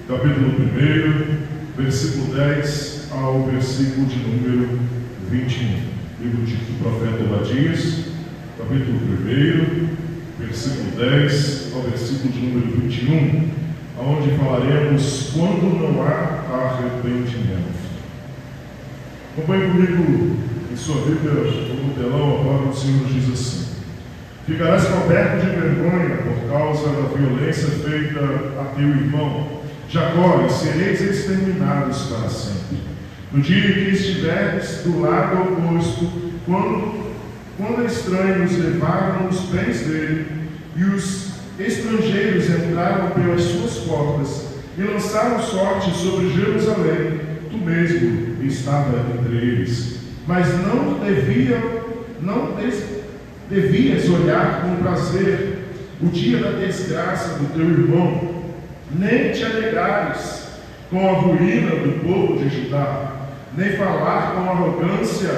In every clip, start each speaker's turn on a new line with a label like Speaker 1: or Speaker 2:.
Speaker 1: capítulo 1, versículo 10 ao versículo de número 21. Livro do profeta Obadias, capítulo 1, versículo 10 ao versículo de número 21, onde falaremos quando não há arrependimento. Acompanhe comigo em sua Bíblia, no telão, a palavra do Senhor diz assim: ficarás coberto de vergonha por causa da violência feita a teu irmão Jacó, e sereis exterminados para sempre. No dia em que estiveres do lado oposto, quando estranhos levaram os bens dele, e os estrangeiros entraram pelas suas portas, e lançaram sorte sobre Jerusalém, tu mesmo estava entre eles. Mas não devias olhar com prazer o dia da desgraça do teu irmão, nem te alegrares com a ruína do povo de Judá, nem falar com arrogância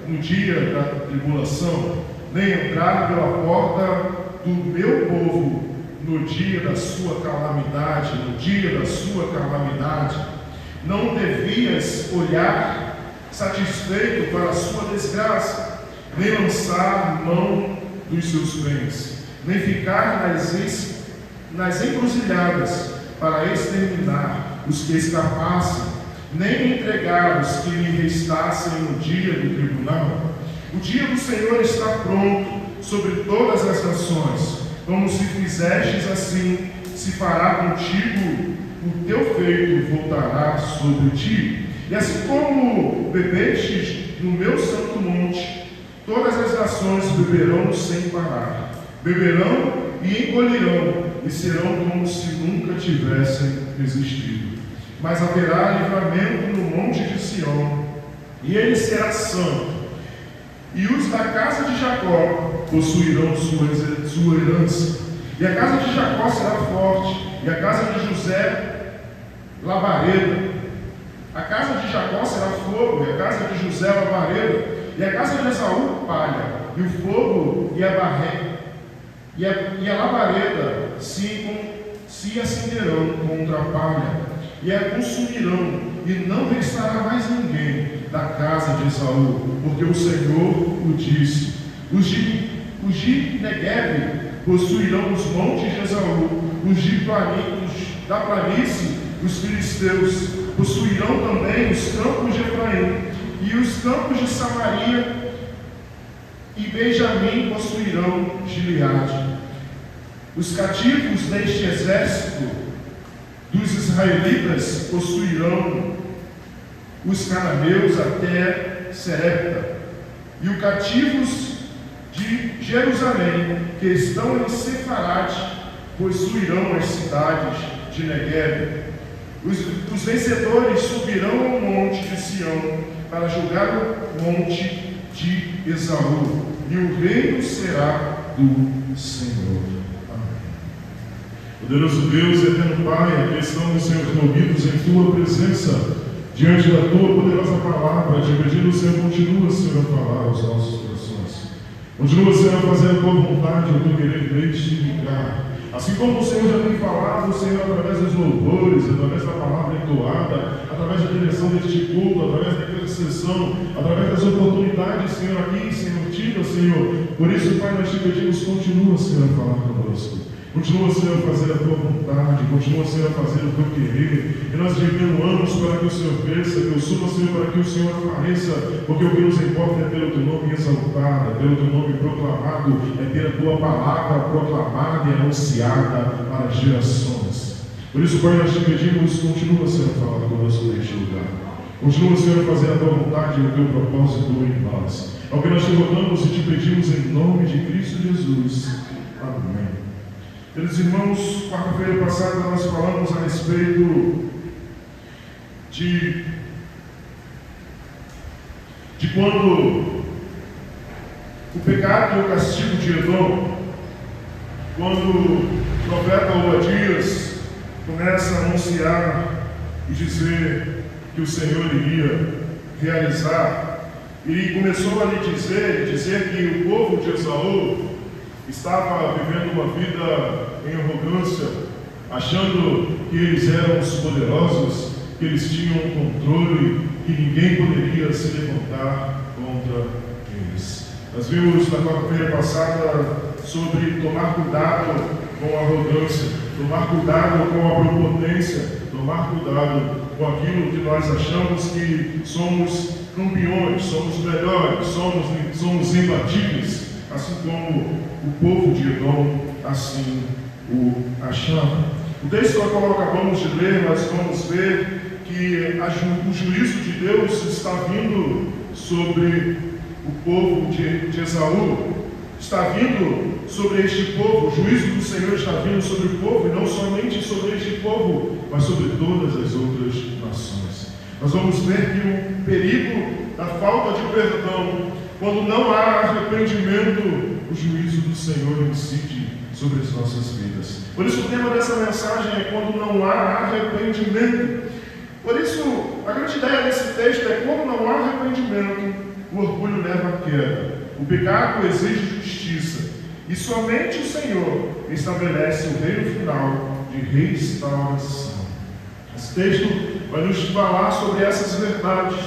Speaker 1: no dia da tribulação, nem entrar pela porta do meu povo no dia da sua calamidade, Não devias olhar satisfeito para a sua desgraça, nem lançar mão dos seus bens, nem ficar nas encruzilhadas para exterminar os que escapassem, nem entregar os que lhe restassem no dia do tribunal. O dia do Senhor está pronto sobre todas as nações. Como se fizestes assim, se fará contigo, o teu feito voltará sobre ti. E assim como bebestes no meu santo monte, todas as nações beberão sem parar. Beberão e engolirão, e serão como se nunca tivessem existido. Mas haverá livramento no monte de Sião, e ele será santo. E os da casa de Jacó possuirão sua herança. E a casa de Jacó será forte, e a casa de José labareda. A casa de Jacó será fogo, e a casa de José labareda. E a casa de Esaú palha, e o fogo e a barreira e a labareda se acenderão contra a palha, e a consumirão, e não restará mais ninguém da casa de Esaú, porque o Senhor o disse. Os de Neguebe possuirão os montes de Esaú, da planície, os filisteus, possuirão também os campos de Efraim, e os campos de Samaria e Benjamim possuirão Gileade. Os cativos deste exército dos israelitas possuirão os cananeus até Serepta, e os cativos de Jerusalém, que estão em Sefarate, possuirão as cidades de Neguebe. Os vencedores subirão ao monte de Sião para julgar o monte de Esaú, e o reino será do Senhor. Amém. Poderoso Deus, eterno Pai, aqui estamos, Senhor, reunidos em Tua presença, diante da Tua poderosa palavra, te pedindo, Senhor, continua, Senhor, a falar aos nossos corações. Continua, Senhor, a fazer a Tua vontade, o Teu querer testificar. Assim como o Senhor já tem falado, Senhor, através dos louvores, através da palavra entoada, através da direção deste culto, através da intercessão, através das oportunidades, Senhor, aqui, Senhor, tidas, Senhor. Por isso, Pai, nós te pedimos, continua, Senhor, a falar conosco. Continua, Senhor, a fazer a Tua vontade, continua, Senhor, a fazer o Teu querer. E nós te perdoamos para que o Senhor cresça, que eu suba, Senhor, para que o Senhor apareça, porque o que nos importa é ter o Teu nome exaltado, é ter o Teu nome proclamado, é ter a Tua palavra proclamada e anunciada para as gerações. Por isso, Pai, nós te pedimos, continua, Senhor, a falar conosco neste lugar. Continua, Senhor, a fazer a Tua vontade e o Teu propósito em nós. É o que nós te rogamos e te pedimos em nome de Cristo Jesus. Amém. Queridos irmãos, quarta-feira passada nós falamos a respeito de quando o pecado e o castigo de Edom, quando o profeta Obadias começa a anunciar e dizer que o Senhor iria realizar, e começou a lhe dizer que o povo de Esaú estava vivendo uma vida em arrogância, achando que eles eram os poderosos, que eles tinham um controle, que ninguém poderia se levantar contra eles. Nós vimos na quarta-feira passada sobre tomar cuidado com a arrogância, tomar cuidado com a prepotência, tomar cuidado com aquilo que nós achamos que somos campeões, somos melhores, somos imbatíveis, assim como o povo de Edom assim o achava. O texto que nós acabamos de ler, nós vamos ver que o juízo de Deus está vindo sobre o povo de Esaú, está vindo sobre este povo. O juízo do Senhor está vindo sobre o povo, e não somente sobre este povo, mas sobre todas as outras nações. Nós vamos ver que o perigo da falta de perdão, quando não há arrependimento, o juízo do Senhor incide sobre as nossas vidas. Por isso o tema dessa mensagem é quando não há arrependimento. Por isso, a grande ideia desse texto é quando não há arrependimento, o orgulho leva à queda. O pecado exige justiça. E somente o Senhor estabelece o reino final de restauração. Esse texto vai nos falar sobre essas verdades,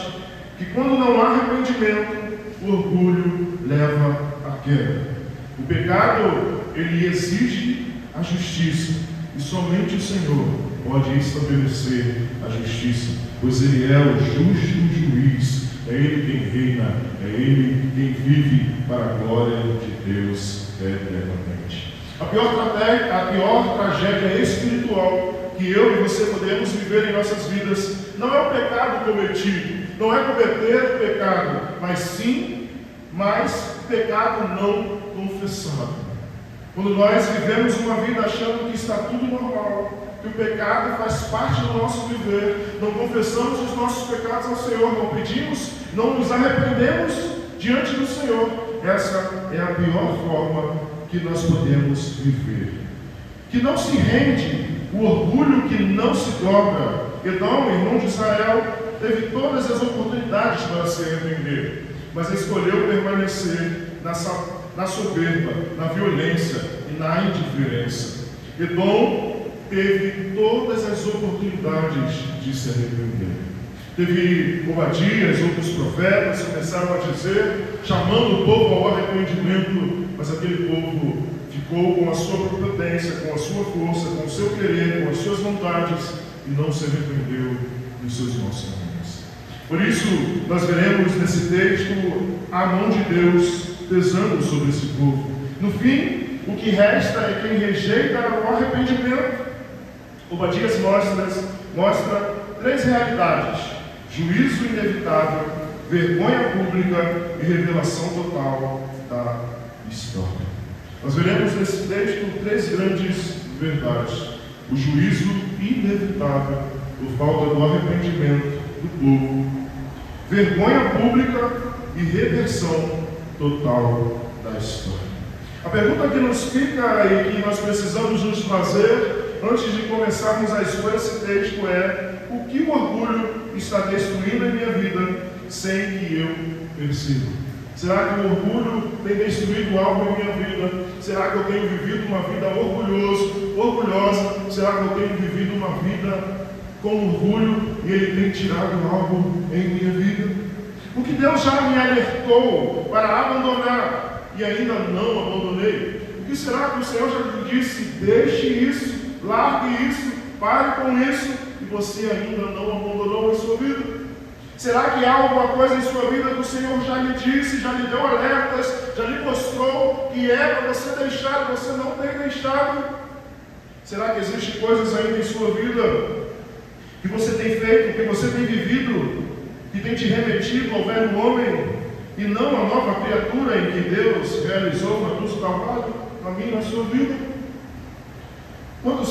Speaker 1: que quando não há arrependimento, o orgulho leva à queda. O pecado, ele exige a justiça, e somente o Senhor pode estabelecer a justiça, pois Ele é o justo juiz, é Ele quem reina, é Ele quem vive para a glória de Deus eternamente. A pior tragédia espiritual que eu e você podemos viver em nossas vidas não é o pecado cometido, não é cometer o pecado, mas pecado não confessado. Quando nós vivemos uma vida achando que está tudo normal, que o pecado faz parte do nosso viver, não confessamos os nossos pecados ao Senhor, não pedimos, não nos arrependemos diante do Senhor, essa é a pior forma que nós podemos viver. Que não se rende, o orgulho que não se dobra. Edom, irmão de Israel, teve todas as oportunidades para se arrepender, mas escolheu permanecer na soberba, na violência e na indiferença. Edom teve todas as oportunidades de se arrepender. Teve Obadias, outros profetas começaram a dizer, chamando o povo ao arrependimento, mas aquele povo ficou com a sua prepotência, com a sua força, com o seu querer, com as suas vontades, e não se arrependeu dos seus maus caminhos. Por isso, nós veremos nesse texto a mão de Deus pesando sobre esse povo. No fim, o que resta é quem rejeita o arrependimento. Obadias mostra três realidades: juízo inevitável, vergonha pública e revelação total da história. Nós veremos nesse texto três grandes verdades: o juízo inevitável por falta do arrependimento do povo, vergonha pública e reversão total da história. A pergunta que nos fica e que nós precisamos nos fazer antes de começarmos a expor esse texto é: o que o orgulho está destruindo em minha vida sem que eu perceba? Será que o orgulho tem destruído algo em minha vida? Será que eu tenho vivido uma vida orgulhosa? Será que eu tenho vivido uma vida com orgulho e ele tem tirado algo em minha vida? O que Deus já me alertou para abandonar e ainda não abandonei? O que será que o Senhor já me disse? Deixe isso, largue isso, pare com isso, e você ainda não abandonou em sua vida? Será que há alguma coisa em sua vida que o Senhor já lhe disse, já lhe deu alertas, já lhe mostrou que é para você deixar e você não tem deixado? Será que existem coisas ainda em sua vida que você tem feito, que você tem vivido, que tem te remetido ao velho homem e não à nova criatura em que Deus realizou na cruz do Calvário, na minha e na sua vida? Quanto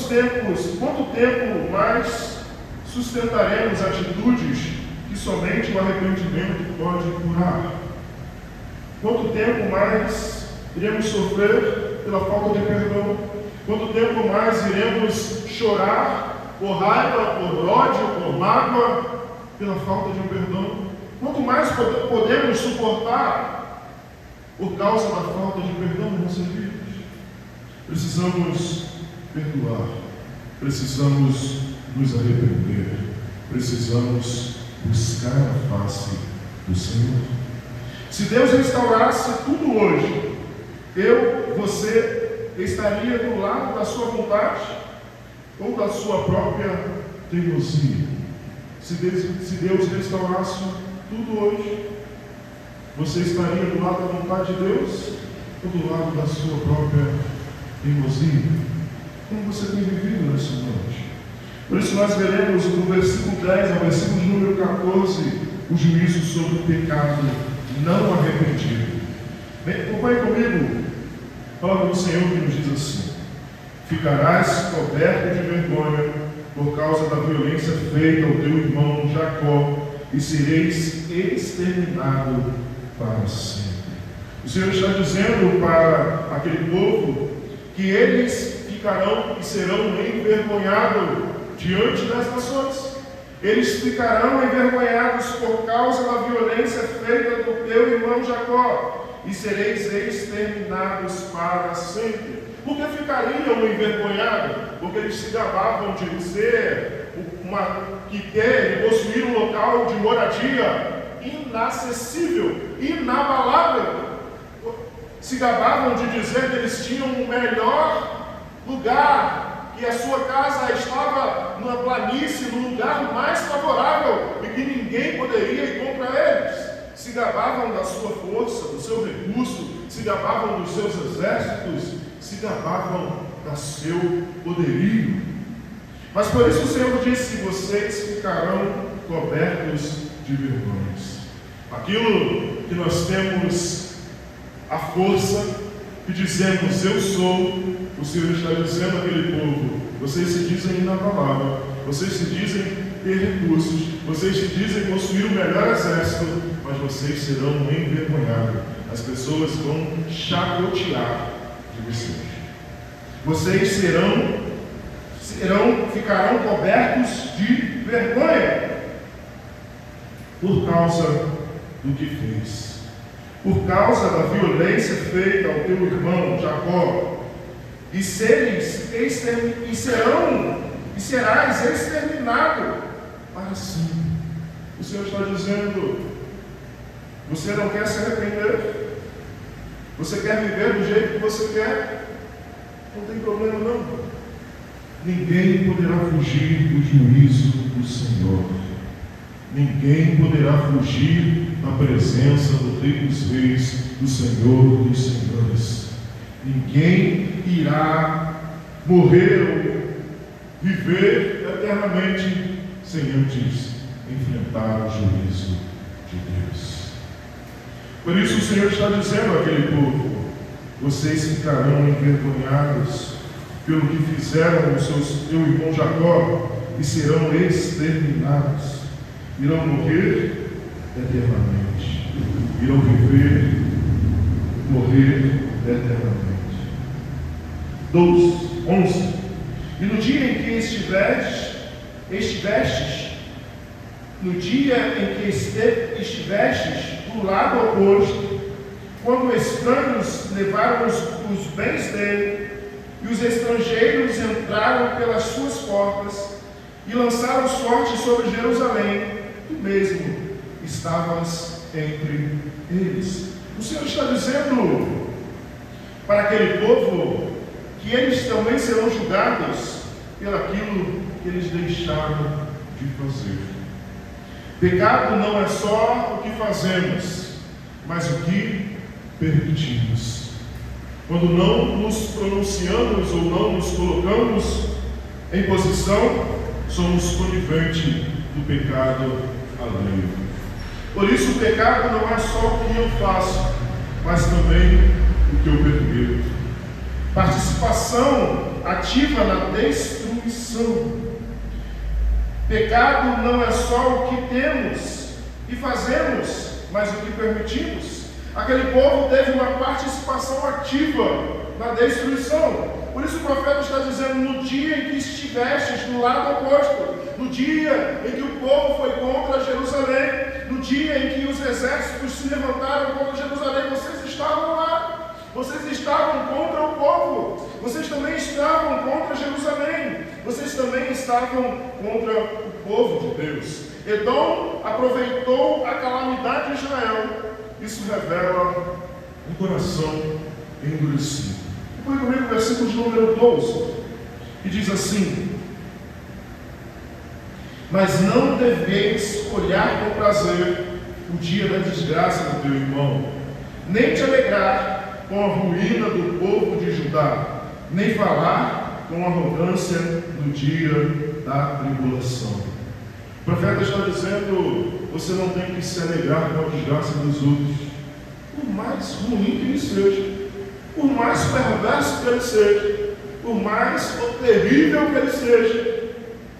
Speaker 1: tempo mais sustentaremos atitudes que somente o arrependimento pode curar? Quanto tempo mais iremos sofrer pela falta de perdão? Quanto tempo mais iremos chorar por raiva, por ódio, por mágoa, pela falta de um perdão? Quanto mais podemos suportar por causa da falta de perdão em nossas vidas? Precisamos perdoar. precisamos nos arrepender, precisamos buscar a face do Senhor. Se Deus restaurasse tudo hoje, você estaria do lado da sua vontade ou da sua própria teimosia? Se Deus restaurasse tudo hoje, você estaria do lado da vontade de Deus ou do lado da sua própria teimosia? Como você tem vivido nessa noite? Por isso nós veremos no versículo 10 ao versículo de número 14 o juízo sobre o pecado não arrependido. Acompanhe comigo a palavra do Senhor que nos diz assim: ficarás coberto de vergonha por causa da violência feita ao teu irmão Jacó, e sereis exterminado para sempre. O Senhor está dizendo para aquele povo que eles ficarão e serão envergonhados diante das nações. Eles ficarão envergonhados por causa da violência feita do teu irmão Jacó, e sereis exterminados para sempre. Por que ficariam envergonhados? Porque eles se gabavam de ser de possuir um local de moradia inacessível, inabalável. Se gabavam de dizer que eles tinham o melhor lugar, que a sua casa estava numa planície, no lugar mais favorável e que ninguém poderia ir contra eles. Se gabavam da sua força, do seu recurso, se gabavam dos seus exércitos, se gabavam do seu poderio. Mas por isso o Senhor disse: vocês ficarão cobertos de vergonhas. Aquilo que nós temos a força, que dizemos eu sou, o Senhor está dizendo àquele povo: vocês se dizem inabalável, vocês se dizem ter recursos, vocês se dizem possuir o melhor exército, mas vocês serão envergonhados. As pessoas vão chacotear de vocês. Vocês ficarão cobertos de vergonha por causa do que fez, por causa da violência feita ao teu irmão Jacó, e serás exterminado para sempre. O Senhor está dizendo: você não quer se arrepender? Você quer viver do jeito que você quer? Não tem problema não. Ninguém poderá fugir do juízo do Senhor. Ninguém poderá fugir da presença do Rei dos Reis, do Senhor dos Senhores. Ninguém irá morrer ou viver eternamente sem antes enfrentar o juízo de Deus. Por isso o Senhor está dizendo àquele povo: vocês ficarão envergonhados pelo que fizeram o seu irmão Jacó, e serão exterminados. Irão morrer eternamente. Irão viver, morrer eternamente. 11. E no dia em que estivestes, do lado oposto, quando estranhos levaram os bens dele, e os estrangeiros entraram pelas suas portas e lançaram sorte sobre Jerusalém, tu mesmo estavas entre eles. O Senhor está dizendo para aquele povo que eles também serão julgados pelaquilo que eles deixaram de fazer. Pecado não é só o que fazemos, mas o que permitimos. Quando não nos pronunciamos ou não nos colocamos em posição, somos coniventes do pecado alheio. Por isso o pecado não é só o que eu faço, mas também o que eu permito. Participação ativa na destruição. Pecado não é só o que temos e fazemos, mas o que permitimos. Aquele povo teve uma participação ativa na destruição. Por isso o profeta está dizendo: no dia em que estivestes do lado oposto, no dia em que o povo foi contra Jerusalém, no dia em que os exércitos se levantaram contra Jerusalém, vocês estavam lá. Vocês estavam contra o povo. Vocês também estavam contra Jerusalém. vocês também estavam contra o povo de Deus. Edom aproveitou a calamidade de Israel. Isso revela um coração endurecido. Põe comigo o versículo de número 12, que diz assim: mas não deveis olhar com prazer o dia da desgraça do teu irmão, nem te alegrar com a ruína do povo de Judá, nem falar com arrogância no dia da tribulação. O profeta está dizendo: você não tem que se alegrar com a desgraça dos outros, por mais ruim que ele seja, por mais perverso que ele seja, por mais terrível que ele seja.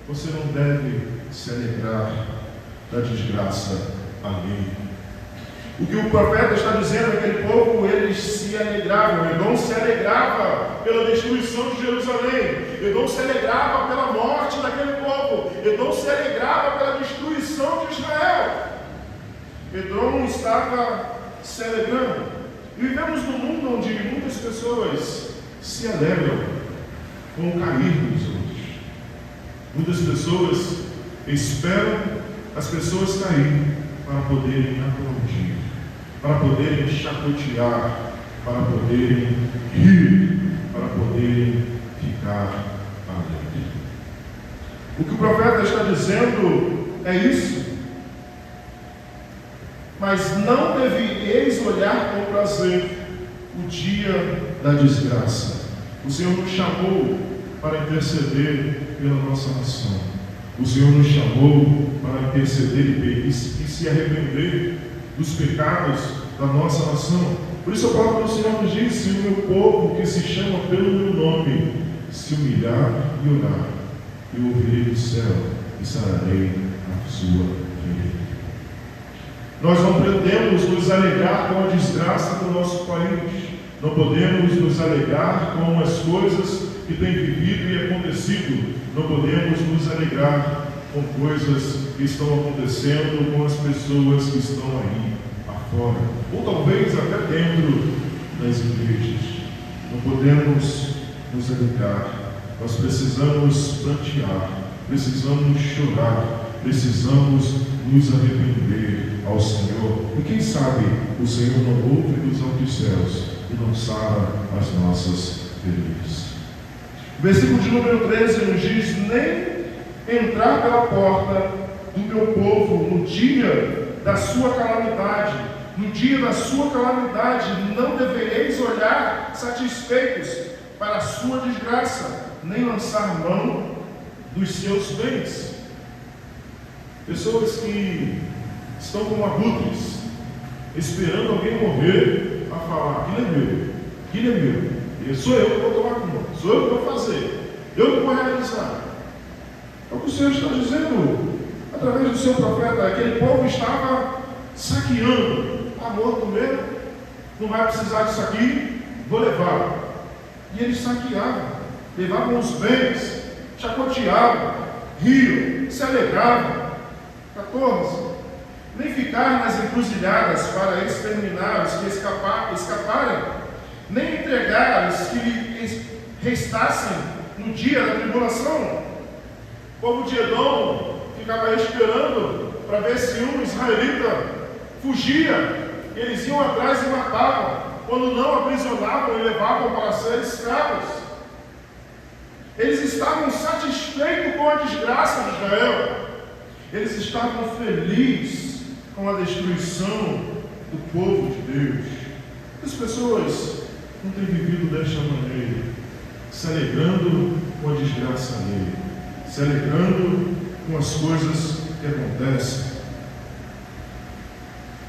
Speaker 1: Você não deve se alegrar da desgraça alheia. O que o profeta está dizendo é que aquele povo, eles se alegravam. Edom se alegrava pela destruição de Jerusalém. Edom se alegrava pela morte daquele povo. Edom se alegrava pela destruição de Israel. Edom estava se alegrando. E vivemos num mundo onde muitas pessoas se alegram com o cair dos outros. Muitas pessoas esperam as pessoas caírem para poderem aplaudir, para poderem chacotear, para poderem rir, para poderem ficar alegres. O que o profeta está dizendo é isso. Mas não deveis olhar com prazer o dia da desgraça. O Senhor nos chamou para interceder pela nossa nação. O Senhor nos chamou para interceder e se arrepender dos pecados da nossa nação. Por isso a palavra do Senhor nos diz: se o meu povo, que se chama pelo meu nome, se humilhar e orar, eu ouvirei do céu e sararei a sua ferida. Nós não podemos nos alegrar com a desgraça do nosso país. Não podemos nos alegrar com as coisas que têm vivido e acontecido. Não podemos nos alegrar com coisas que estão acontecendo com as pessoas que estão aí afora, ou talvez até dentro das igrejas. Não podemos nos alegrar. Nós precisamos plantear, precisamos chorar, precisamos nos arrepender ao Senhor. E quem sabe o Senhor não ouve dos altos céus e não sara as nossas feridas. O versículo de número 13 nos diz: nem entrar pela porta do meu povo no dia da sua calamidade. No dia da sua calamidade não devereis olhar satisfeitos para a sua desgraça, nem lançar mão dos seus bens. Pessoas que estão como abutres, esperando alguém morrer para falar: aquilo é meu, aquilo é meu, e sou eu que vou tomar conta, sou eu que vou fazer, eu que vou realizar. É o que o Senhor está dizendo através do seu profeta. Aquele povo estava saqueando. Está morto mesmo, não vai precisar disso aqui, vou levar. E eles saqueavam, levavam os bens, chacoteavam, riam, se alegravam. 14. Nem ficar nas encruzilhadas para exterminar os que escaparem, nem entregar os que lhe restassem no dia da tribulação. O povo de Edom ficava esperando para ver se um israelita fugia. Eles iam atrás e matavam, quando não aprisionavam e levavam para ser escravos. Eles estavam satisfeitos com a desgraça de Israel. Eles estavam felizes com a destruição do povo de Deus. As pessoas não têm vivido desta maneira, se alegrando com a desgraça alheia, se alegrando com as coisas que acontecem.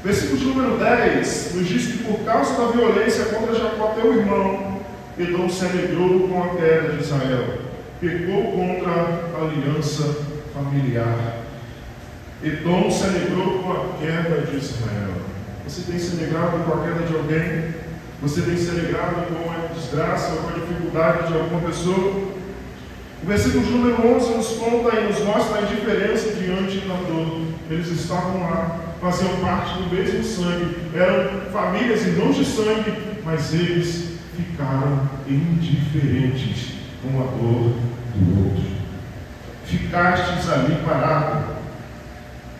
Speaker 1: Versículo de número 10 nos diz que por causa da violência contra Jacó, teu irmão, Edom se alegrou com a queda de Israel, pecou contra a aliança familiar. Edom se alegrou com a queda de Israel. Você tem se alegrado com a queda de alguém? Você tem se alegrado com a desgraça ou com a dificuldade de alguma pessoa? O versículo de número 11 nos conta e nos mostra a indiferença diante da dor. Eles estavam lá, faziam parte do mesmo sangue, eram famílias, irmãos de sangue, mas eles ficaram indiferentes com a dor do outro. ficastes ali parado.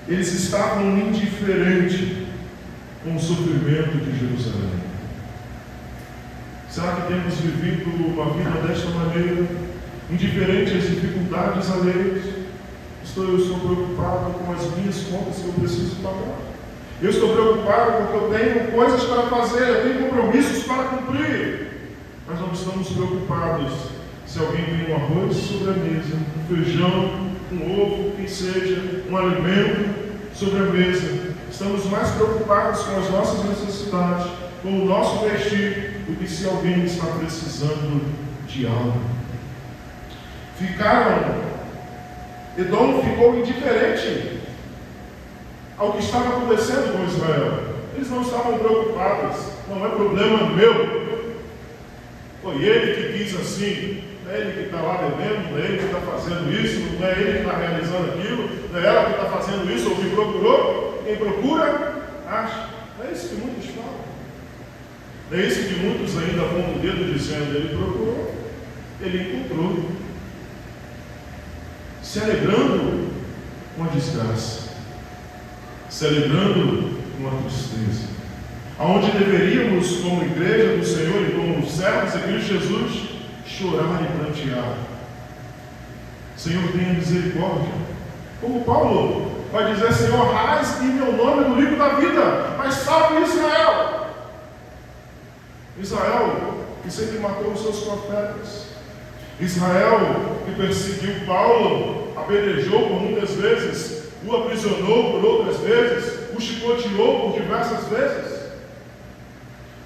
Speaker 1: Eles estavam indiferentes com o sofrimento de Jerusalém. Será que temos vivido uma vida desta maneira, indiferente às dificuldades alheias? Eu estou preocupado com as minhas contas que eu preciso pagar. Eu estou preocupado porque eu tenho coisas para fazer, eu tenho compromissos para cumprir. Mas não estamos preocupados se alguém tem um arroz sobre a mesa, um feijão, um ovo, que seja, um alimento sobre a mesa. Estamos mais preocupados com as nossas necessidades, com o nosso vestir, do que se alguém está precisando de algo. Edom ficou indiferente ao que estava acontecendo com Israel. Eles não estavam preocupados. Não é problema meu. Foi ele que quis assim. Não é ele que está lá devendo, não é ele que está fazendo isso, não é ele que está realizando aquilo, não é ela que está fazendo isso ou que procurou. Quem procura, acha. Não é isso que muitos falam. Não é isso que muitos ainda apontam o dedo dizendo: ele procurou, ele encontrou. Se alegrando com a desgraça, se alegrando com a tristeza. Aonde deveríamos, como igreja do Senhor e como servos de Cristo Jesus, chorar e prantear. Senhor, tenha misericórdia. Como Paulo vai dizer: Senhor, rasgue meu nome no livro da vida, mas salve Israel. Israel, que sempre matou os seus profetas. Israel, que perseguiu Paulo, apedrejou por muitas vezes, o aprisionou por outras vezes, o chicoteou por diversas vezes.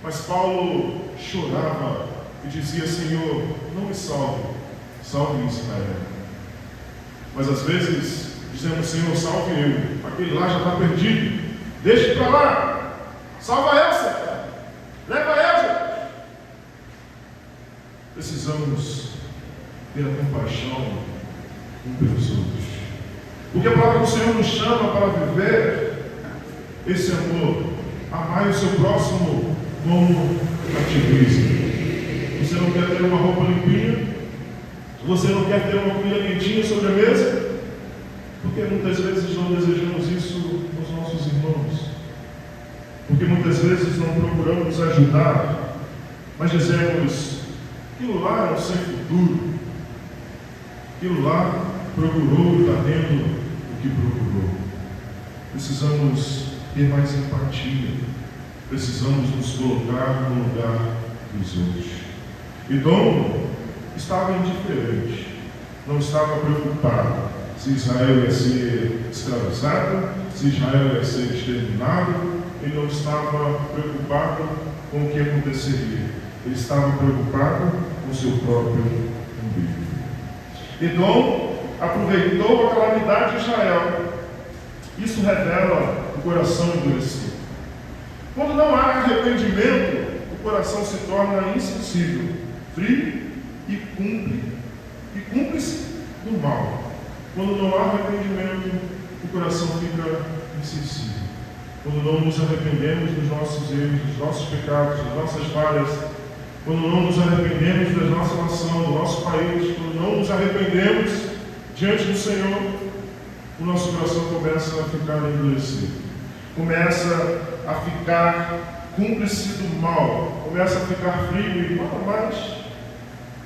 Speaker 1: Mas Paulo chorava e dizia: Senhor, não me salve, salve Israel. Mas às vezes dizemos: Senhor, salve eu, aquele lá já está perdido, deixe para lá, salva essa, leva ela. Precisamos ter a compaixão um pelos outros, porque a palavra do Senhor nos chama para viver esse amor. Amai o seu próximo como a ti mesmo. Você não quer ter uma roupa limpinha? Você não quer ter uma comida quentinha sobre a mesa? Porque muitas vezes não desejamos isso nos nossos irmãos. Porque muitas vezes não procuramos ajudar, mas dizemos: aquilo lá é um sem futuro. Aquilo lá procurou e está tendo o que procurou. Precisamos ter mais empatia. Precisamos nos colocar no lugar dos outros. Edom estava indiferente, não estava preocupado se Israel ia ser escravizado, se Israel ia ser exterminado. Ele não estava preocupado com o que aconteceria. Ele estava preocupado com o seu próprio umbigo. Edom aproveitou a calamidade de Israel. Isso revela o coração endurecido. Quando não há arrependimento, o coração se torna insensível, frio e cúmplice do mal. Quando não há arrependimento, o coração fica insensível. Quando não nos arrependemos dos nossos erros, dos nossos pecados, das nossas falhas, quando não nos arrependemos da nossa nação, do nosso país, quando não nos arrependemos diante do Senhor, o nosso coração começa a ficar endurecido, começa a ficar cúmplice do mal, começa a ficar frio e nada mais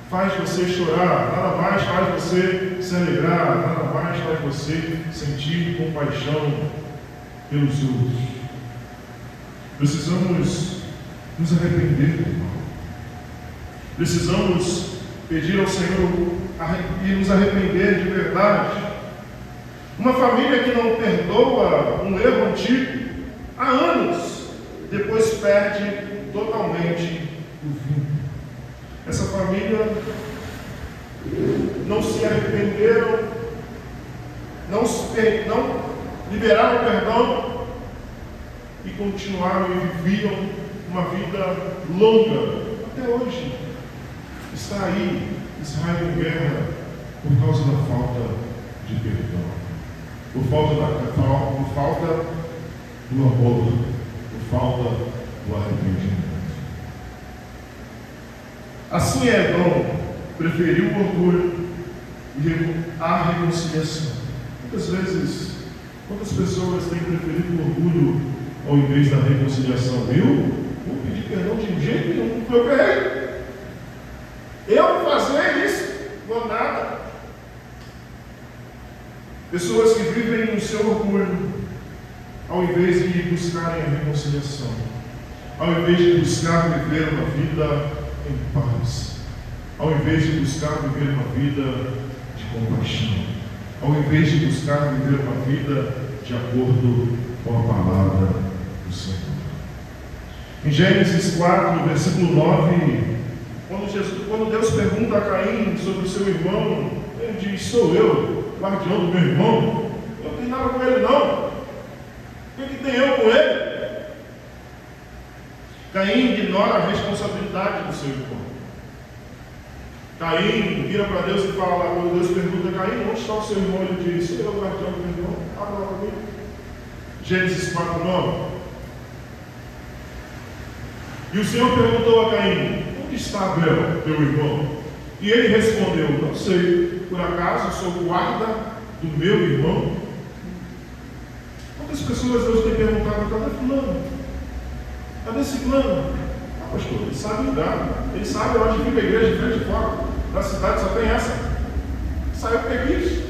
Speaker 1: faz você chorar, nada mais faz você se alegrar, nada mais faz você sentir compaixão pelos outros. Precisamos nos arrepender do mal. Precisamos pedir ao Senhor e nos arrepender de verdade. Uma família que não perdoa um erro antigo há anos, depois perde totalmente o vínculo. Essa família não se arrependeram, não liberaram perdão e continuaram e viviam uma vida longa até hoje. Está aí Israel em guerra por causa da falta de perdão, por falta do amor, por falta do arrependimento. Assim Edom preferiu o orgulho e à reconciliação. Muitas vezes, quantas pessoas têm preferido o orgulho ao invés da reconciliação? Eu vou pedir perdão de jeito nenhum, porque eu errei. Eu vou fazer isso, vou nada. Pessoas que vivem no seu orgulho, ao invés de buscarem a reconciliação, ao invés de buscar viver uma vida em paz, ao invés de buscar viver uma vida de compaixão, ao invés de buscar viver uma vida de acordo com a palavra do Senhor. Em Gênesis 4, versículo 9, quando Deus pergunta a Caim sobre o seu irmão, ele diz: sou eu, guardião do meu irmão? Eu não tenho nada com ele não. O que tem eu com ele? Caim ignora a responsabilidade do seu irmão. Caim vira para Deus e fala, quando Deus pergunta a Caim, onde está o seu irmão? Ele diz: sou eu, guardião do meu irmão. Abra lá comigo. Gênesis 4, 9. E o Senhor perguntou a Caim: onde está Abel, teu irmão? E ele respondeu: não sei, por acaso sou guarda do meu irmão? Quantas pessoas Deus tem perguntado: cadê fulano? Cadê ciclano? Ah, pastor, ele sabe o lugar, ele sabe onde fica a igreja de frente de fora da cidade, só tem essa. Saiu peguis.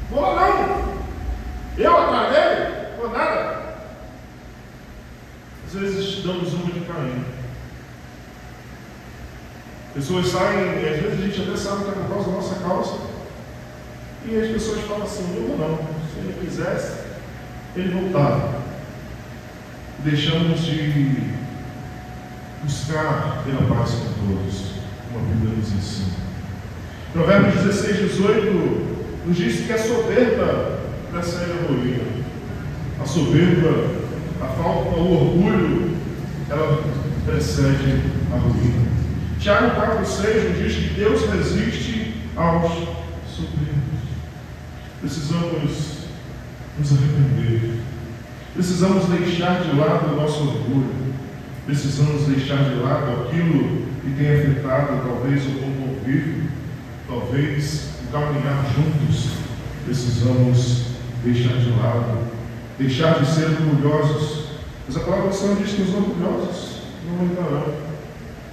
Speaker 1: Vou lá não. Eu atrás dele? Vou nada. Às vezes damos uma de Caim. Pessoas saem, e às vezes a gente até sabe que é por causa da nossa causa, e as pessoas falam assim: eu não, se ele quisesse, ele voltava. Deixamos de buscar ter a paz com todos, como a Bíblia nos ensina. Provérbios 16, 18 nos diz que a soberba precede a ruína. A soberba, a falta, o orgulho, ela precede a ruína. Tiago 4,6 nos diz que Deus resiste aos soberbos. Precisamos nos arrepender. Precisamos deixar de lado o nosso orgulho. Precisamos deixar de lado aquilo que tem afetado talvez o convívio, talvez o caminhar juntos. Precisamos deixar de lado, deixar de ser orgulhosos. Mas a palavra do Senhor diz que os orgulhosos não entrarão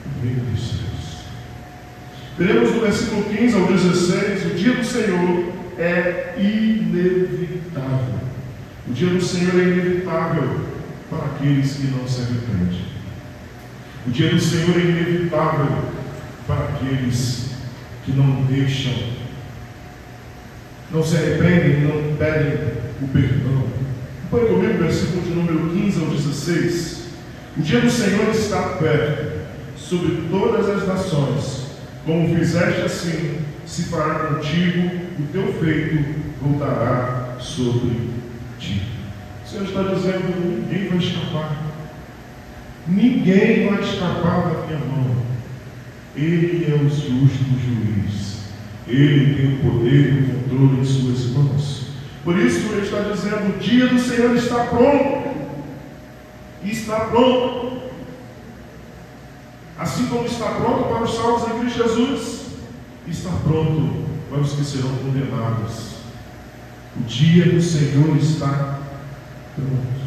Speaker 1: no reino dos céus. Veremos no versículo 15 ao 16: o dia do Senhor é inevitável. O dia do Senhor é inevitável para aqueles que não se arrependem. O dia do Senhor é inevitável para aqueles que não deixam, não se arrependem, não pedem o perdão. Acompanhe comigo o versículo de número 15 ao 16. O dia do Senhor está perto, sobre todas as nações. Como fizeste assim, se fará contigo, o teu feito voltará sobre ti. O Senhor está dizendo: ninguém vai escapar. Ninguém vai escapar da minha mão. Ele é o justo juiz. Ele tem o poder e o controle em suas mãos. Por isso ele está dizendo: o dia do Senhor está pronto. E está pronto. Assim como está pronto para os salvos em Cristo Jesus, está pronto para os que serão condenados. O dia do Senhor está pronto.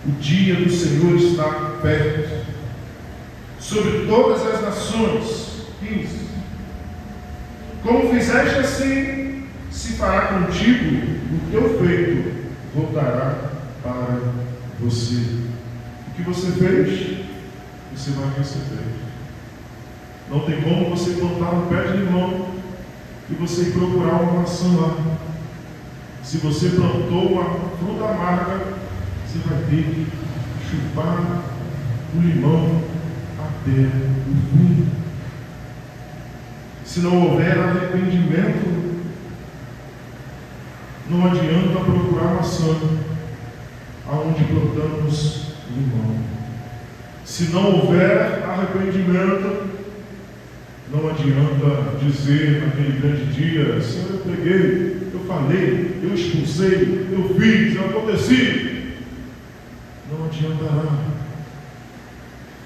Speaker 1: O dia do Senhor está perto, sobre todas as nações. 15. Como fizeste assim, se fará contigo, o teu feito voltará para você. O que você fez, você vai receber. Não tem como você plantar um pé de limão e você ir procurar uma maçã lá. Se você plantou uma fruta amarga, você vai ter que chupar o limão até o fim. Se não houver arrependimento, não adianta procurar maçã aonde plantamos limão. Se não houver arrependimento, não adianta dizer naquele grande dia: Senhor, eu preguei, eu falei, eu expulsei, eu fiz, eu aconteci. Não adiantará.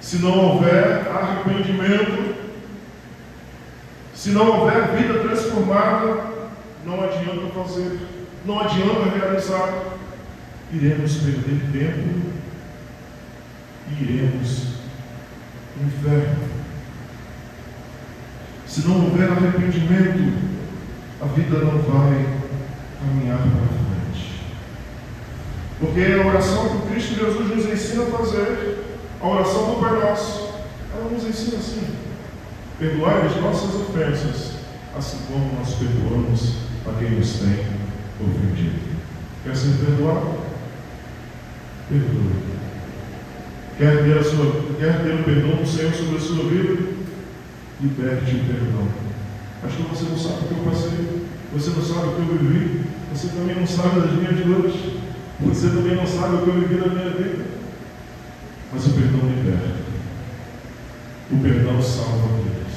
Speaker 1: Se não houver arrependimento, Se não houver vida transformada, não adianta fazer, não adianta realizar. Iremos perder tempo e iremos no inferno. Se não houver arrependimento, a vida não vai caminhar para frente. Porque a oração que Cristo Jesus nos ensina a fazer, a oração do Pai Nosso, ela nos ensina assim: perdoai as nossas ofensas, assim como nós perdoamos a quem nos tem ofendido. Quer ser perdoado? Perdoe. Quer ter o perdão do Senhor sobre a sua vida? Liberte o perdão. Pastor, você não sabe o que eu passei, você não sabe o que eu vivi, você também não sabe das minhas dores, você também não sabe o que eu vivi na minha vida. Mas o perdão liberta. O perdão salva vidas.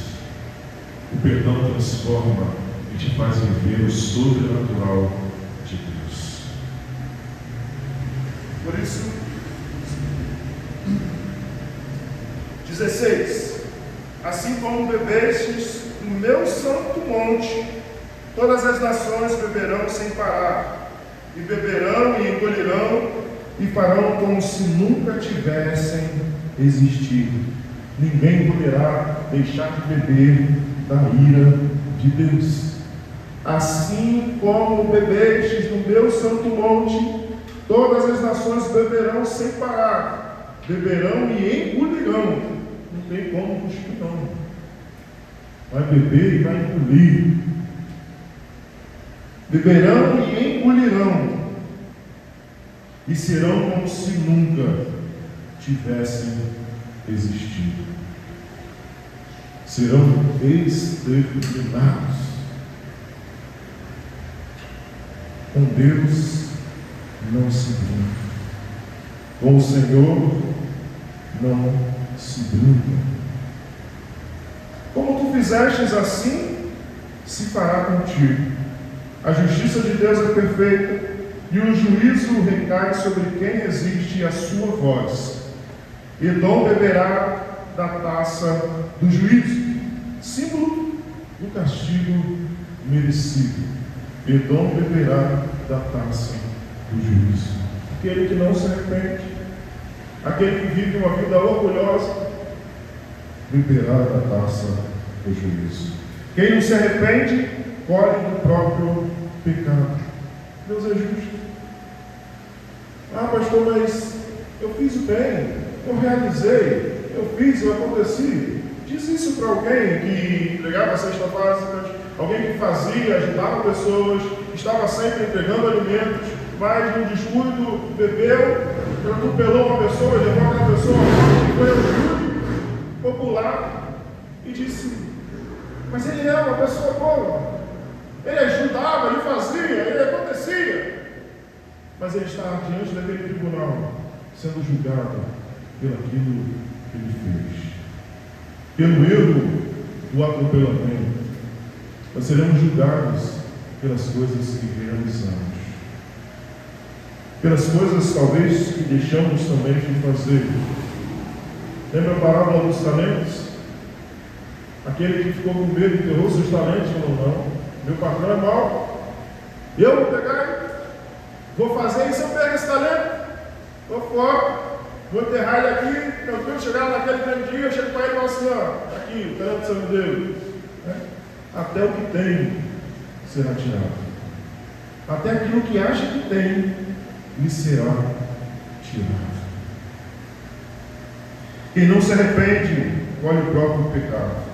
Speaker 1: O perdão transforma e te faz viver o sobrenatural de Deus. Por isso, 16. Assim como bebestes no meu santo monte, todas as nações beberão sem parar, e beberão e engolirão, e farão como se nunca tivessem existido. Ninguém poderá deixar de beber da ira de Deus. Assim como bebestes no meu santo monte, todas as nações beberão sem parar, beberão e engolirão. Não tem como cuspir, não. Vai beber e vai engolir. Beberão e engolirão, e serão como se nunca tivessem existido. Serão exterminados. Com Deus não se brinca. Com o Senhor não se brinca. Como tu fizestes assim, se fará contigo. A justiça de Deus é perfeita, e o juízo recai sobre quem resiste à sua voz. Edom beberá da taça do juízo, símbolo do castigo merecido. Edom beberá da taça do juízo. Aquele que não se arrepende, aquele que vive uma vida orgulhosa, beberá da taça do juízo. Quem não se arrepende, colhe do próprio pecado. Deus é justo. Ah, pastor, mas eu fiz o bem, eu realizei, eu fiz, eu aconteci. Diz isso para alguém que entregava cestas básicas, alguém que fazia, ajudava pessoas, estava sempre entregando alimentos, mas de um descuido bebeu, atropelou uma pessoa, levou aquela pessoa que foi ao júri popular e disse: mas ele é uma pessoa boa, ele ajudava, ele fazia, ele acontecia. Mas ele está diante daquele tribunal, sendo julgado pelo aquilo que ele fez. Pelo erro do atropelamento, nós seremos julgados pelas coisas que realizamos. Pelas coisas, talvez, que deixamos também de fazer. Lembra a parábola dos talentos? Aquele que ficou com medo, enterrou seus talentos, falou: não, meu patrão é mau, eu vou pegar, vou fazer isso, eu pego esse talento, vou fora, vou enterrar ele aqui, tranquilo, chegar naquele grande dia, eu chego para ele e falo assim: ó, aqui, o talento do seu Deus. Até o que tem será tirado. Até aquilo que acha que tem, lhe será tirado. Quem não se arrepende, colhe o próprio pecado.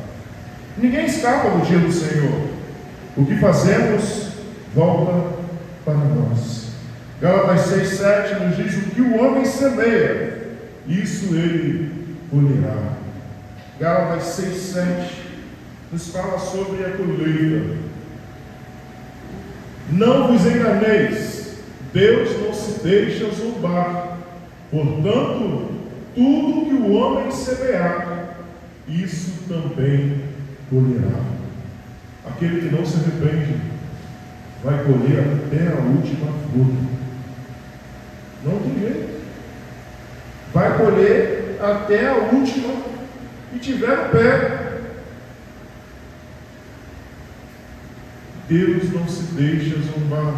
Speaker 1: Ninguém escapa do dia do Senhor. O que fazemos, volta para nós. Gálatas 6:7 nos diz: o que o homem semeia, isso ele colherá. Gálatas 6:7 nos fala sobre a colheita. Não vos enganeis, Deus não se deixa zombar. Portanto, tudo que o homem semear, isso também colherá. Aquele que não se arrepende vai colher até a última fruta. Não tem jeito. Vai colher até a última e tiver no pé. Deus não se deixa zombar.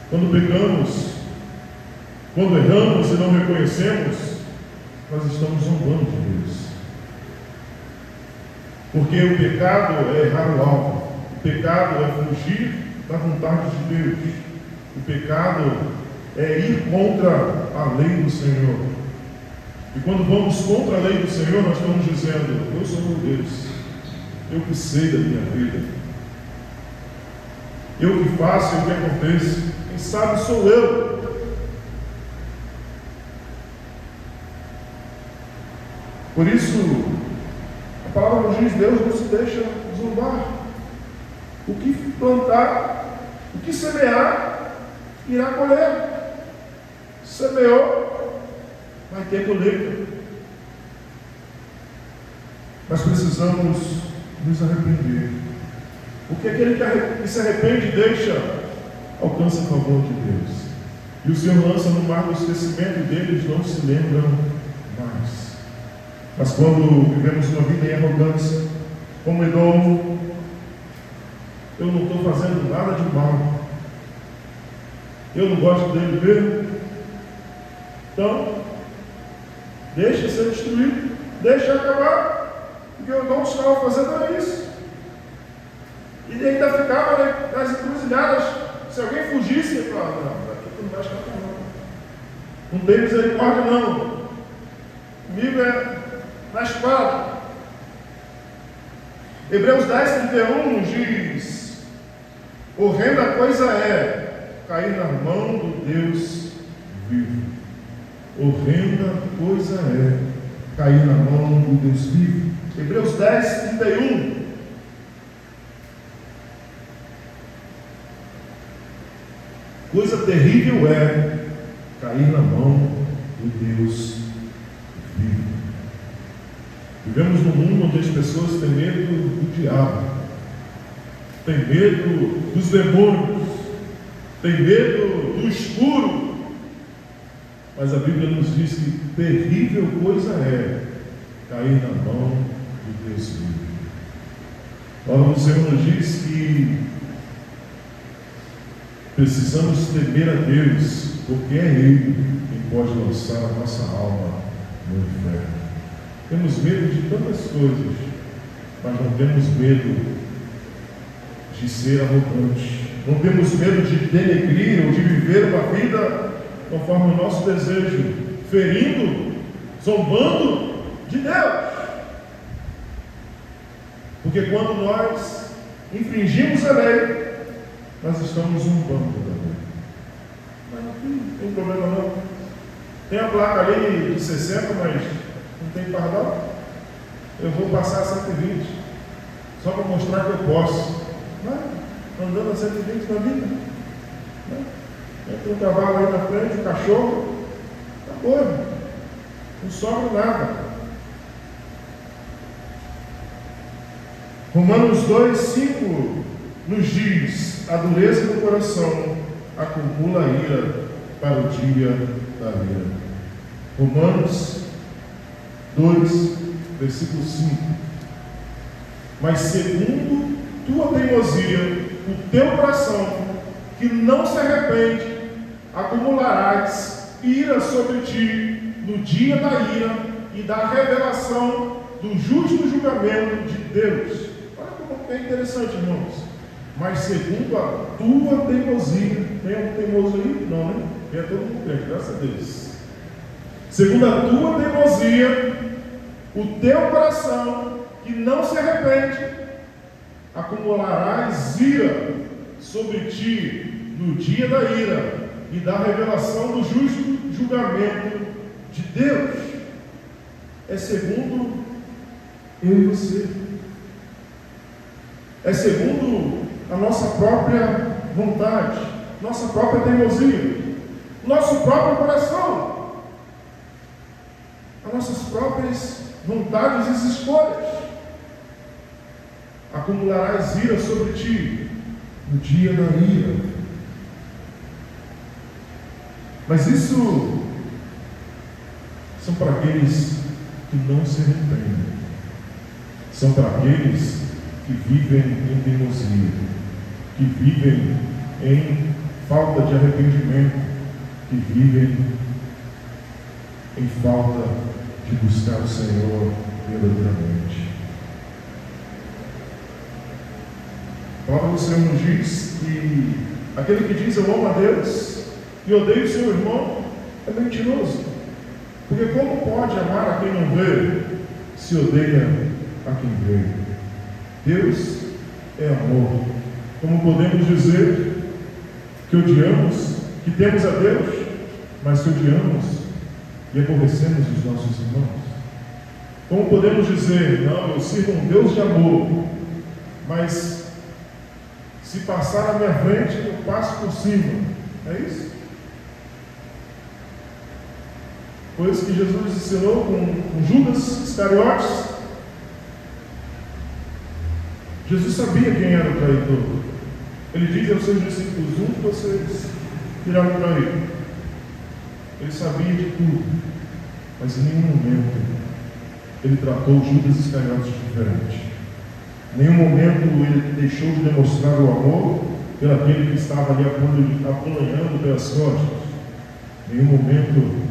Speaker 1: Quando pecamos, quando erramos e não reconhecemos, nós estamos zombando de Deus. Porque o pecado é errar o alvo. O pecado é fugir da vontade de Deus. O pecado é ir contra a lei do Senhor. E quando vamos contra a lei do Senhor, nós estamos dizendo: eu sou meu Deus, eu que sei da minha vida, eu que faço e o que acontece, quem sabe sou eu. Por isso, a palavra nos diz: Deus não se deixa zombar. O que plantar, o que semear, irá colher. Semeou, vai ter colheita. Mas precisamos nos arrepender. Porque aquele que se arrepende deixa, alcança a favor de Deus. E o Senhor lança no mar do esquecimento deles, não se lembram mais. Mas quando vivemos uma vida em arrogância, como Edom, eu não estou fazendo nada de mal, eu não gosto dele mesmo, então deixa ser destruído, deixa acabar, porque eu não estava fazendo isso. E ainda ficava nas encruzilhadas. Se alguém fugisse, ele falava: não, daqui tu não vai escapar não, não tem misericórdia não, comigo é na espada. Hebreus 10:31 nos diz: horrenda coisa é cair na mão do Deus vivo. Horrenda coisa é cair na mão do Deus vivo. Hebreus 10:31. Coisa terrível é cair na mão do Deus vivo. Vivemos num mundo onde as pessoas têm medo do diabo, têm medo dos demônios, têm medo do escuro. Mas a Bíblia nos diz que terrível coisa é cair na mão do Deus vivo. O Senhor nos diz que precisamos temer a Deus, porque é Ele quem pode lançar a nossa alma no inferno. Temos medo de tantas coisas, mas não temos medo de ser arrogante. Não temos medo de denegrir ou de viver uma vida conforme o nosso desejo, ferindo, zombando de Deus. Porque quando nós infringimos a lei, nós estamos zombando da lei. Mas não tem problema não. Tem a placa ali de 60, mas não tem pardal. Eu vou passar a 120, só para mostrar que eu posso. Não, andando a 120 na vida. Entra um cavalo aí na frente, um cachorro, acabou, não sobra nada. Romanos 2:5 nos diz: a dureza do coração acumula a ira para o dia da ira. Romanos 2, versículo 5. Mas segundo tua teimosia, o teu coração, que não se arrepende, acumularás ira sobre ti no dia da ira e da revelação do justo julgamento de Deus. Olha como é interessante, irmãos. Mas segundo a tua teimosia, tem algum teimoso aí? Não, né? É todo mundo bem, graças a Deus. Segundo a tua teimosia, o teu coração, que não se arrepende, acumularás ira sobre ti no dia da ira e da revelação do justo julgamento de Deus. É segundo eu e você. É segundo a nossa própria vontade, nossa própria teimosia, nosso próprio coração, as nossas próprias vontades e escolhas. Acumularás ira sobre ti no dia da ira. Mas isso são para aqueles que não se arrependem. São para aqueles que vivem em teimosia, que vivem em falta de arrependimento, que vivem em falta de buscar o Senhor verdadeiramente. A palavra do Senhor nos diz que aquele que diz eu amo a Deus e odeio o seu irmão é mentiroso. Porque como pode amar a quem não vê, se odeia a quem vê? Deus é amor. Como podemos dizer que odiamos, que temos a Deus, mas que odiamos e aborrecemos os nossos irmãos? Como podemos dizer, não, eu sirvo um Deus de amor, mas se passar na minha frente, eu passo por cima? É isso? Foi isso que Jesus ensinou com Judas Iscariotes. Jesus sabia quem era o traidor. Ele diz aos seus discípulos: um de vocês irá me trair. Ele sabia de tudo, mas em nenhum momento ele tratou Judas Iscariotes diferente. Em nenhum momento ele deixou de demonstrar o amor pelaquele que estava ali apoiando pelas costas. Em nenhum momento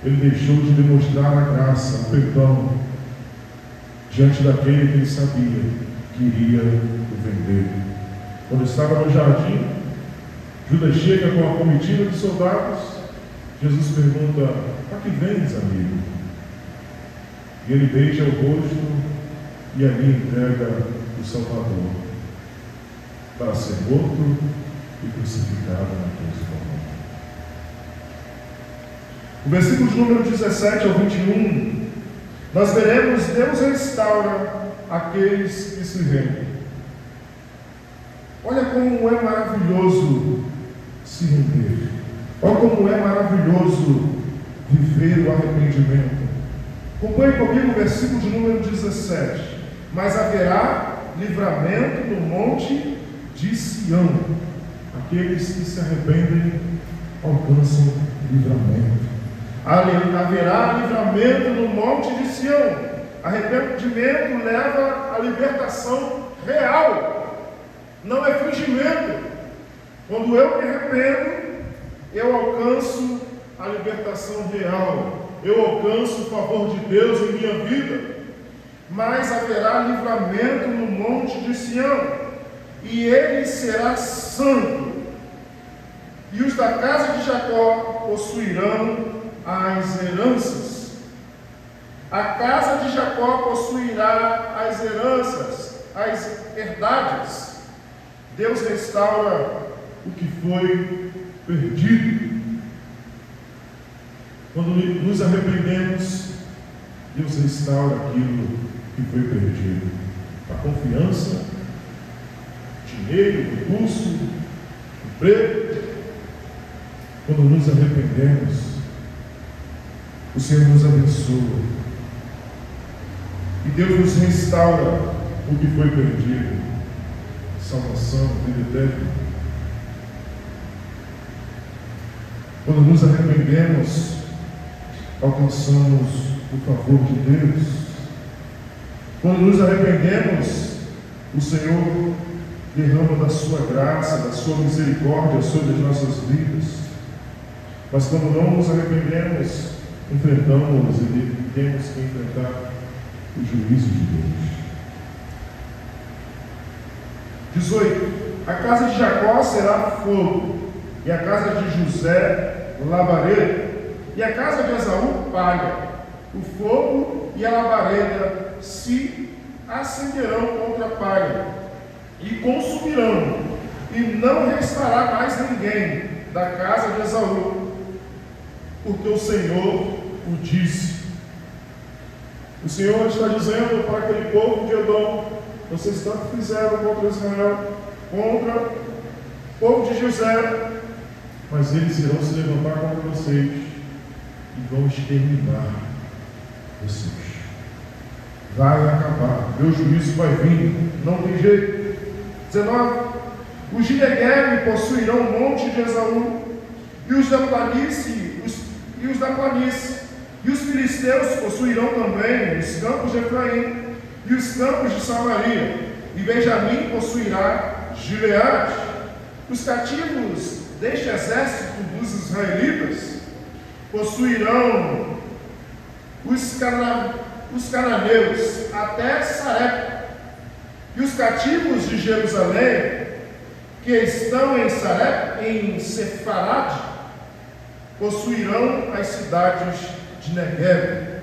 Speaker 1: ele deixou de demonstrar a graça, o perdão, diante daquele que ele sabia que iria o vender. Quando estava no jardim, Judas chega com a comitiva de soldados. Jesus pergunta: a que vens, amigo? E ele beija o rosto e ali entrega o Salvador para ser morto e crucificado na cruz do Calvário. O versículo de número 17 ao 21, nós veremos: Deus restaura aqueles que se rendem. Olha como é maravilhoso se render. Olha como é maravilhoso viver o arrependimento. Acompanhe comigo o versículo de número 17. Mas haverá livramento no monte de Sião. Aqueles que se arrependem alcançam livramento. Haverá livramento no monte de Sião. Arrependimento leva à libertação real, não é fingimento. Quando eu me arrependo, eu alcanço a libertação real, eu alcanço o favor de Deus em minha vida. Mas haverá livramento no monte de Sião, e ele será santo, e os da casa de Jacó possuirão as heranças. A casa de Jacó possuirá as heranças, as herdades. Deus restaura o que foi perdido. Quando nos arrependemos, Deus restaura aquilo que foi perdido. A confiança, dinheiro, recurso, emprego. Quando nos arrependemos, o Senhor nos abençoa. E Deus nos restaura o que foi perdido. Salvação, vida eterna. Quando nos arrependemos, alcançamos o favor de Deus. Quando nos arrependemos, o Senhor derrama da sua graça, da sua misericórdia sobre as nossas vidas. Mas quando não nos arrependemos, enfrentamos e temos que enfrentar o juízo de Deus. 18. A casa de Jacó será fogo, e a casa de José labareda, e a casa de Esaú palha. O fogo e a labareda se acenderão contra a palha, e consumirão, e não restará mais ninguém da casa de Esaú, porque o Senhor o disse. O Senhor está dizendo para aquele povo de Edom: vocês tanto fizeram contra Israel, contra o povo de José, mas eles irão se levantar contra vocês e vão exterminar vocês. Vai acabar, meu juízo vai vir, não tem jeito. 19. Os de Negueb possuirão o monte de Esaú, e os da planície, e os filisteus possuirão também os campos de Efraim e os campos de Samaria. e Benjamim possuirá Gileade. Os cativos deste exército dos israelitas possuirão os cananeus até Sarepta. E os cativos de Jerusalém, que estão em Sarepta, em Sefarade, possuirão as cidades de Negueb.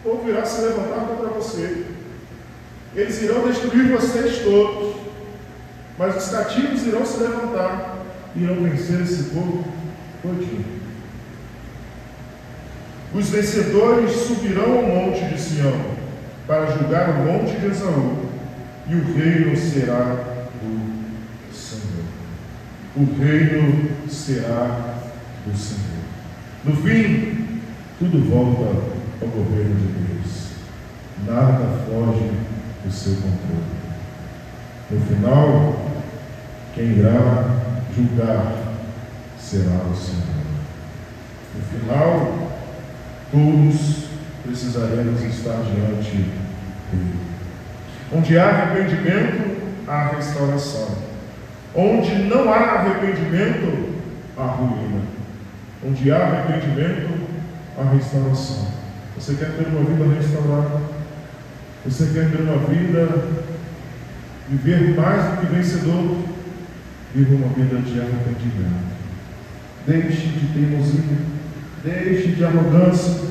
Speaker 1: O povo irá se levantar contra você. Eles irão destruir vocês todos. Mas os cativos irão se levantar e irão vencer esse povo todinho. Os vencedores subirão ao monte de Sião para julgar o monte de Esaú, e o reino será do Senhor. O reino será do Senhor. No fim, tudo volta ao governo de Deus. Nada foge do seu controle. No final, quem irá julgar será o Senhor. No final, todos precisaremos estar diante dele. Onde há arrependimento, há restauração. Onde não há arrependimento, há ruína. Onde há arrependimento, há restauração. Você quer ter uma vida restaurada? Você quer ter uma vida, viver mais do que vencedor? Viva uma vida de arrependimento. Deixe de teimosia, deixe de arrogância,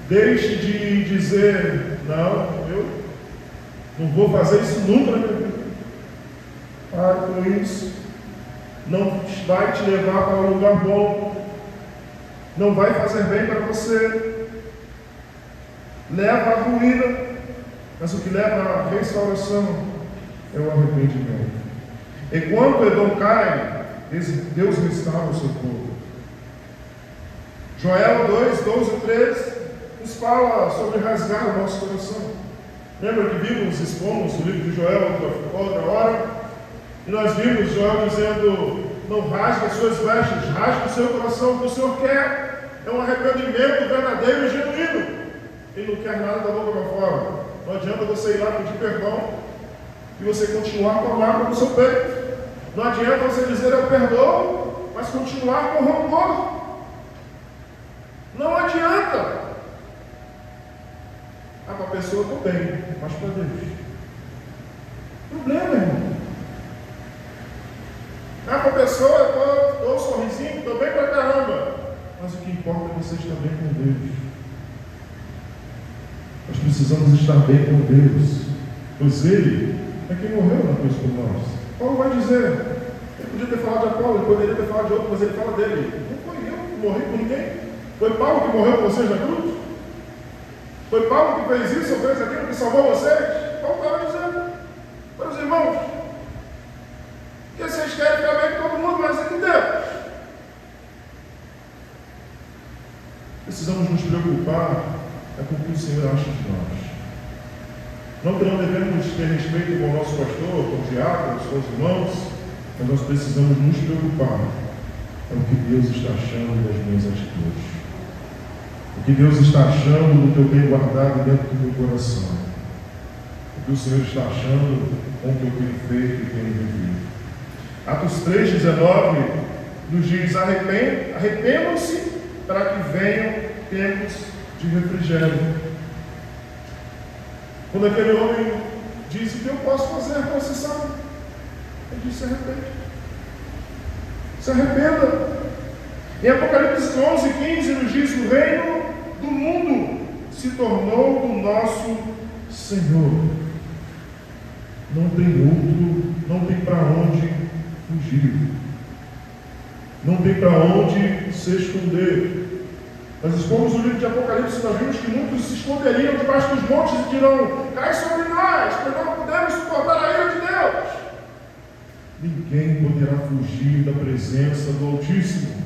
Speaker 1: deixe de dizer, não, eu não vou fazer isso nunca na minha vida. Pare com isso. Não vai te levar para um lugar bom. Não vai fazer bem para você. Leva à ruína. Mas o que leva à restauração é o arrependimento. Enquanto Edom cai, Deus restaura o seu povo. Joel 2, 12 e 13 nos fala sobre rasgar o nosso coração. Lembra que vimos, expomos o livro de Joel outra hora? E nós vimos Joel dizendo, não rasgue as suas vestes, rasgue o seu coração. O que o Senhor quer é um arrependimento verdadeiro e genuíno. Ele não quer nada da boca para fora. Não adianta você ir lá pedir perdão e você continuar com a mágoa no seu peito. Não adianta você dizer eu perdoo, mas continuar com rancor. Não adianta. Para a pessoa estou bem, mas para Deus. Problema, irmão. Para a pessoa eu dou um sorrisinho, estou bem para caramba. Mas o que importa é você estar bem com Deus. Nós precisamos estar bem com Deus, pois Ele é quem morreu na cruz por nós. Paulo vai dizer, ele podia ter falado de Apolo, ele poderia ter falado de outro, mas ele fala dele. Não foi eu que morri por ninguém. Foi Paulo que morreu por vocês na cruz? Foi Paulo que fez isso ou fez aquilo que salvou vocês? Paulo estava dizendo, meus irmãos, que vocês querem ficar bem com todo mundo, mas é com Deus. Precisamos nos preocupar com o que o Senhor acha de nós. Não que não devemos ter respeito com o nosso pastor, com os diáconos, com os irmãos, mas nós precisamos nos preocupar com o que Deus está achando das minhas atitudes. O que Deus está achando do que eu tenho guardado dentro do meu coração. O que o Senhor está achando com o que eu tenho feito e tenho vivido. Atos 3,19 nos diz, arrependam-se para que venham tempos de refrigério. Quando aquele homem disse, o que eu posso fazer para você sabe? Ele disse, se arrepende. Se arrependa. Em Apocalipse 11:15 nos diz, o reino do mundo se tornou do nosso Senhor. Não tem outro, não tem para onde fugir. Não tem para onde se esconder. Nós expomos o livro de Apocalipse, nós vimos que muitos se esconderiam debaixo dos montes e dirão, cai sobre nós, pois não podemos suportar a ira de Deus. Ninguém poderá fugir da presença do Altíssimo.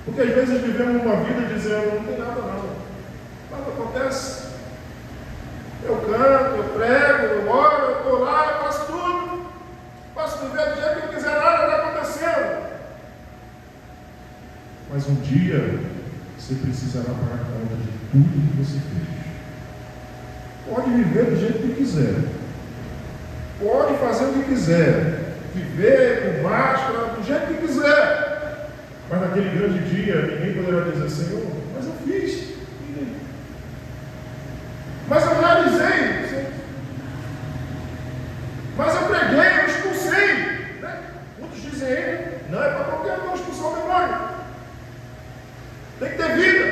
Speaker 1: Porque às vezes vivemos uma vida dizendo, não tem nada não. Nada acontece. Eu canto, eu prego, eu oro, eu estou lá, eu faço tudo. Posso viver do jeito que eu quiser, nada está acontecendo. Mas um dia você precisará pagar conta de tudo que você fez. Pode viver do jeito que quiser, pode fazer o que quiser, viver com máscara, do jeito que quiser. Mas naquele grande dia, ninguém poderá dizer: Senhor, mas eu fiz. Mas eu realizei. Mas eu preguei, eu expulsei. Né? Muitos dizem: não é para qualquer um expulsar o demônio. Tem que ter vida.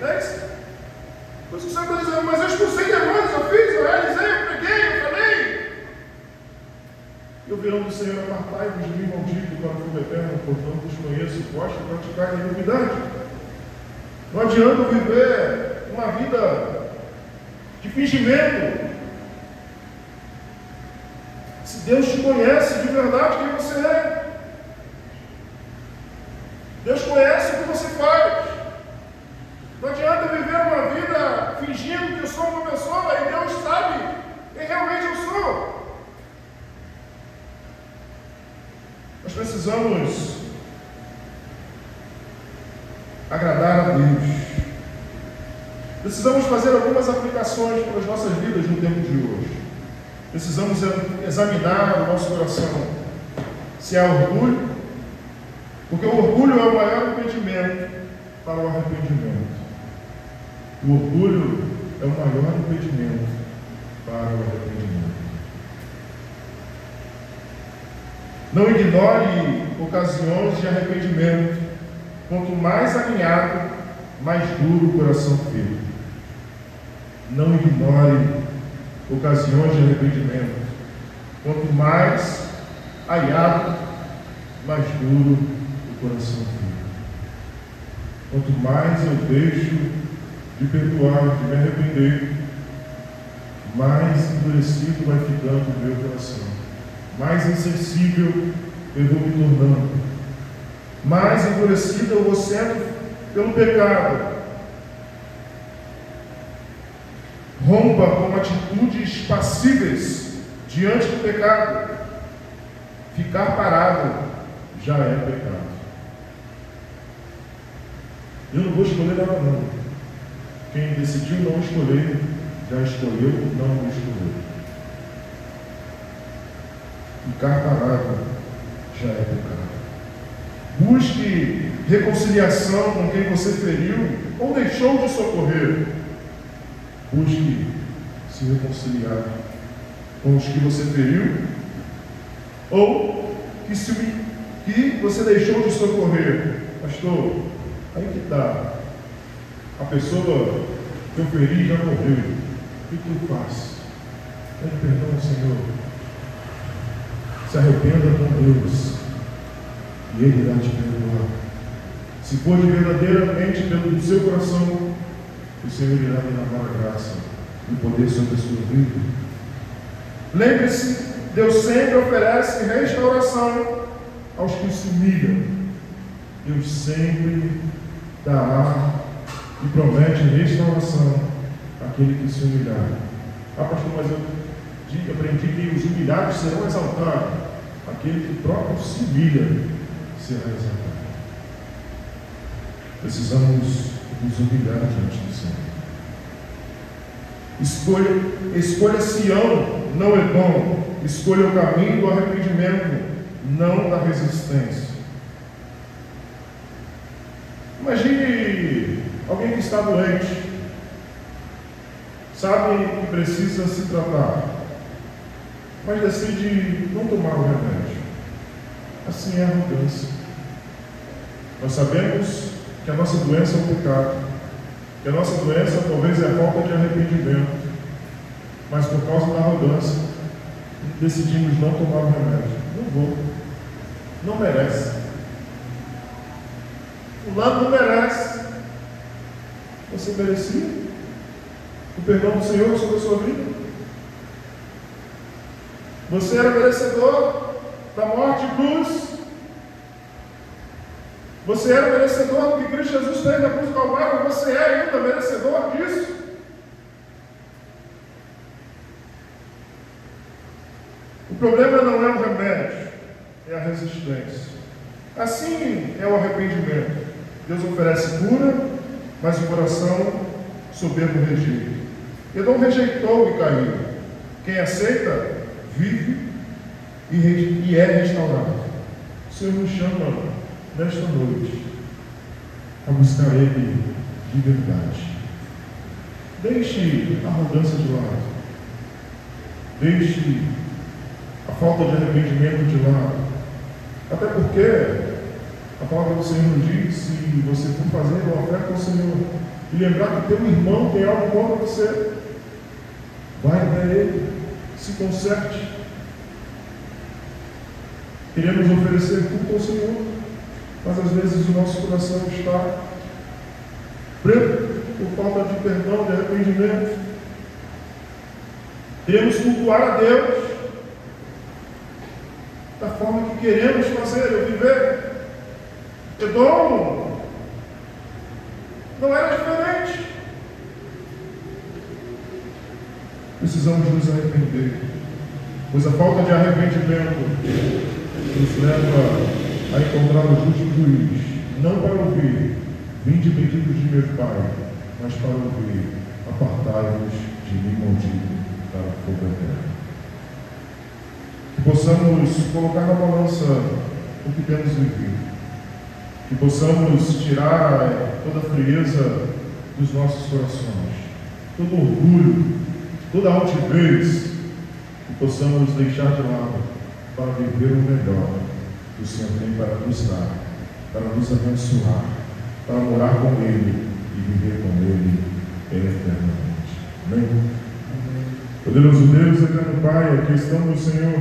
Speaker 1: É isso. Por isso que o Senhor está dizendo: mas eu expulsei demônios, eu fiz, eu realizei, eu preguei, eu falei. E o verão do Senhor: apartai-vos de mim, maldito, para o fogo eterno, portanto vos conheço, gosto de praticar a iniquidade. Não adianta eu viver uma vida de fingimento. Se Deus te conhece de verdade quem você é, Deus conhece o que você faz. Não adianta viver uma vida fingindo que eu sou uma pessoa e Deus sabe quem realmente eu sou. Nós precisamos agradar a Deus. Precisamos fazer algumas aplicações para as nossas vidas no tempo de hoje. Precisamos examinar o nosso coração se há orgulho, porque o orgulho é o maior impedimento para o arrependimento. O orgulho é o maior impedimento para o arrependimento. Não ignore ocasiões de arrependimento. Quanto mais alinhado, mais duro o coração fica. Não ignore ocasiões de arrependimento. Quanto mais alinhado, mais duro o coração fica. Quanto mais eu deixo de perdoar, de me arrepender, mais endurecido vai ficando o meu coração. Mais insensível eu vou me tornando. Mais endurecido eu vou sendo pelo pecado. Rompa com atitudes passíveis diante do pecado. Ficar parado já é pecado. Eu não vou escolher nada não. Quem decidiu não escolher, já escolheu não escolher. Ficar parado já é pecado. Busque reconciliação com quem você feriu ou deixou de socorrer. Busque se reconciliar com os que você feriu ou que você deixou de socorrer. Pastor, aí que está. A pessoa que eu feri já morreu. O que eu faço? Pede perdão ao Senhor. Se arrependa com Deus e Ele irá te perdoar. Se for verdadeiramente pelo seu coração, o Senhor irá derramar a graça e o poder sobre a sua vida. Lembre-se, Deus sempre oferece restauração aos que se humilham. Deus sempre dará e promete restauração àquele que se humilhar. Ah, pastor, mas eu aprendi que os humilhados serão exaltados. Aquele que próprio se humilha será exaltado. Precisamos nos humilhar diante do Senhor. Escolha Sião, não é bom. Escolha o caminho do arrependimento, não da resistência. Imagine alguém que está doente, sabe que precisa se tratar, mas decide não tomar o remédio. Assim é a arrogância. Nós sabemos que a nossa doença é o pecado, que a nossa doença talvez é a falta de arrependimento, mas por causa da arrogância decidimos não tomar o remédio. Não vou, não merece. O lado não merece. Você merecia o perdão do Senhor sobre a sua vida? Você era merecedor da morte de cruz. Você era merecedor do que Cristo Jesus fez na cruz do Calvário. Você é ainda merecedor disso. O problema não é o remédio, é a resistência. Assim é o arrependimento. Deus oferece cura, mas o coração soberbo rejeita. Edom rejeitou e caiu. Quem aceita, vive e é restaurado. O Senhor nos chama nesta noite a buscar Ele de verdade. Deixe a arrogância de lado. Deixe a falta de arrependimento de lado. Até porque a palavra do Senhor nos diz: se você for fazer uma oferta ao Senhor e lembrar que teu irmão tem algo contra você, vai até ele, se conserte. Queremos oferecer culto ao Senhor, mas às vezes o nosso coração está preto por falta de perdão, de arrependimento. Queremos cultuar a Deus da forma que queremos fazer ou viver. Edom não era diferente. Precisamos nos arrepender, pois a falta de arrependimento nos leva a encontrar o justo juiz, não para ouvir: vinde benditos de meu Pai, mas para ouvir: apartai-vos de mim, maldito, para o fogo eterno. Que possamos colocar na balança o que temos vivido, que possamos tirar toda a frieza dos nossos corações, todo orgulho, toda a altivez, que possamos deixar de lado para viver o melhor que o Senhor tem para nos dar, para nos abençoar, para morar com Ele e viver com Ele eternamente. Amém? Poderoso Deus, eterno Pai, aqui estamos, Senhor,